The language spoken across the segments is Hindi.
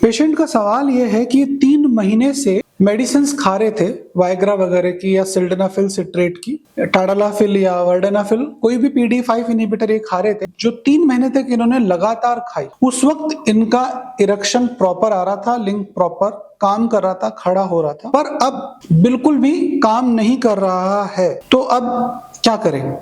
पेशेंट का सवाल ये है कि 3 महीने से मेडिसिन खा रहे थे, वाइग्रा वगैरह की या सिल्डेनाफिल सिट्रेट की, टाडालाफिल या वर्डेनाफिल, कोई भी PDE5 इनहिबिटर ये खा रहे थे, जो 3 महीने तक इन्होंने लगातार खाई। उस वक्त इनका इरेक्शन प्रॉपर आ रहा था, लिंग प्रॉपर काम कर रहा था, खड़ा हो रहा था, पर अब बिल्कुल भी काम नहीं कर रहा है। तो अब क्या करें?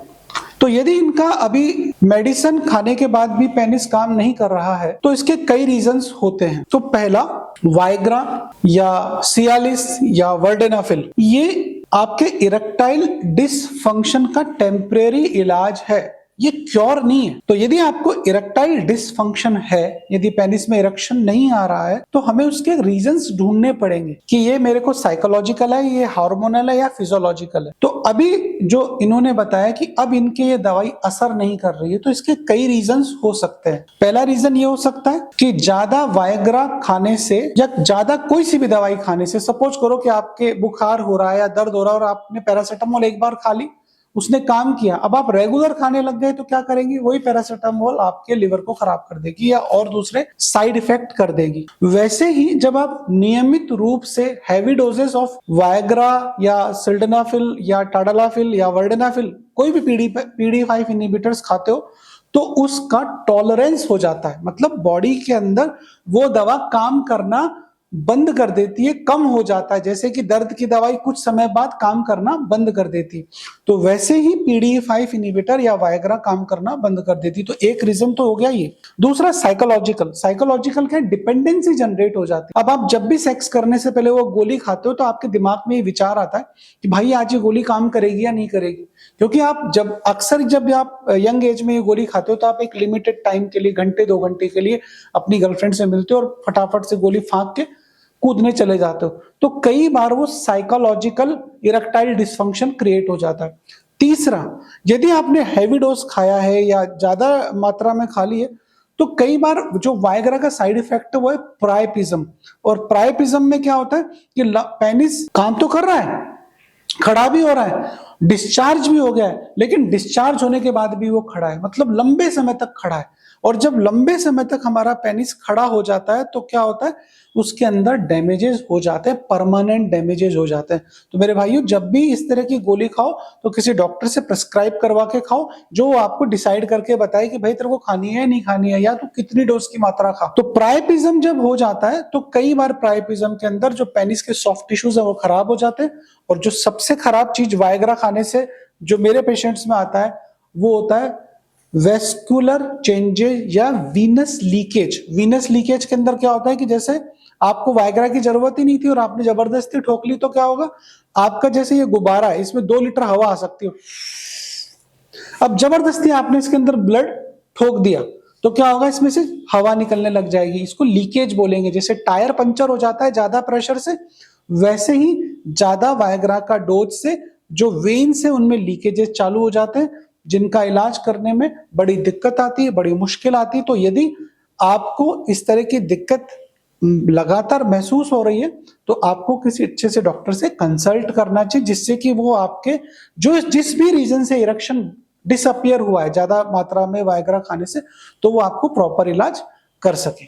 तो यदि इनका अभी मेडिसिन खाने के बाद भी पेनिस काम नहीं कर रहा है तो इसके कई रीजंस होते हैं। तो पहला, वाइग्रा या सियालिस या वर्डेनाफिल, ये आपके इरेक्टाइल डिसफंक्शन का टेम्परेरी इलाज है, ये क्योर नहीं है। तो यदि आपको इरेक्टाइल डिसफंक्शन है, यदि पेनिस में इरेक्शन नहीं आ रहा है, तो हमें उसके रीजंस ढूंढने पड़ेंगे कि ये मेरे को साइकोलॉजिकल है, ये हार्मोनल है या फिजियोलॉजिकल है। तो अभी जो इन्होंने बताया कि अब इनके ये दवाई असर नहीं कर रही है, तो इसके कई रीजंस हो सकते हैं। पहला रीजन ये हो सकता है कि ज्यादा वाइग्रा खाने से या ज्यादा कोई सी भी दवाई खाने से, सपोज करो कि आपके बुखार हो रहा है या दर्द हो रहा है और आपने पैरासिटामोल एक बार खा ली, उसने काम किया, अब आप रेगुलर खाने लग गए तो क्या करेंगी? वही पैरासिटामोल आपके लिवर को खराब कर देगी या और दूसरे साइड इफेक्ट कर देगी। वैसे ही जब आप नियमित रूप से हैवी डोजेस ऑफ वाइग्रा या सिल्डेनाफिल या टाडालाफिल या वर्डेनाफिल, कोई भी PDE5 इनहिबिटर्स खाते हो, तो उसका टॉलरेंस हो जाता है, मतलब बॉडी के अंदर वो दवा काम करना बंद कर देती है, कम हो जाता है। जैसे कि दर्द की दवाई कुछ समय बाद काम करना बंद कर देती है, तो वैसे ही PDE5 इनहिबिटर या वाइग्रा काम करना बंद कर देती। तो एक रीजन तो हो गया ये। दूसरा, साइकोलॉजिकल क्या, डिपेंडेंसी जनरेट हो जाती है। अब आप जब भी सेक्स करने से पहले वो गोली खाते हो तो आपके दिमाग में ये विचार आता है कि भाई आज ये गोली काम करेगी या नहीं करेगी, क्योंकि आप जब आप यंग एज में ये गोली खाते हो तो आप एक लिमिटेड टाइम के लिए, घंटे 2 घंटे के लिए अपनी गर्लफ्रेंड से मिलते हो और फटाफट से गोली फांक के कूदने चले जाते हो, तो कई बार वो साइकोलॉजिकल इरेक्टाइल डिसफंक्शन क्रिएट हो जाता है। तीसरा, यदि आपने हैवी डोज खाया है या ज्यादा मात्रा में खा ली है, तो कई बार जो वाइग्रा का साइड इफेक्ट है वो है प्रायपिज्म। और प्रायपिज्म में क्या होता है कि पेनिस काम तो कर रहा है, खड़ा भी हो रहा है, डिस्चार्ज भी हो गया है, लेकिन डिस्चार्ज होने के बाद भी वो खड़ा है, मतलब लंबे समय तक खड़ा है। और जब लंबे समय तक हमारा पेनिस खड़ा हो जाता है तो क्या होता है, उसके अंदर डैमेजेस हो जाते हैं, परमानेंट डैमेजेस हो जाते हैं। तो मेरे भाइयों, जब भी इस तरह की गोली खाओ तो किसी डॉक्टर से प्रिस्क्राइब करवा के खाओ, जो आपको डिसाइड करके बताए कि भाई तेरे को खानी है नहीं खानी है, या तू कितनी डोज की मात्रा खा। तो प्रायपिज्म जब हो जाता है तो कई बार प्रायपिज्म के अंदर जो पेनिस के सॉफ्ट टिश्यूज है वो खराब हो जाते हैं। और जो सबसे खराब चीज वाइग्रा खाने से जो मेरे पेशेंट्स में आता है वो होता है वेस्कुलर चेंजेस या वीनस लीकेज। वीनस लीकेज के अंदर क्या होता है कि जैसे आपको वाइग्रा की जरूरत ही नहीं थी और आपने जबरदस्ती ठोक ली, तो क्या होगा, आपका जैसे ये गुब्बारा है, इसमें 2 लीटर हवा आ सकती है, अब जबरदस्ती आपने इसके अंदर ब्लड ठोक दिया तो क्या होगा, इसमें से हवा निकलने लग जाएगी, इसको लीकेज बोलेंगे। जैसे टायर पंचर हो जाता है ज्यादा प्रेशर से, वैसे ही ज्यादा वाइग्रा का डोज से जो वेन्स है उनमें लीकेजेस चालू हो जाते हैं, जिनका इलाज करने में बड़ी दिक्कत आती है, बड़ी मुश्किल आती है। तो यदि आपको इस तरह की दिक्कत लगातार महसूस हो रही है तो आपको किसी अच्छे से डॉक्टर से कंसल्ट करना चाहिए, जिससे कि वो आपके जो जिस भी रीजन से इरेक्शन डिसअपियर हुआ है ज्यादा मात्रा में वाइग्रा खाने से, तो वो आपको प्रॉपर इलाज कर सके।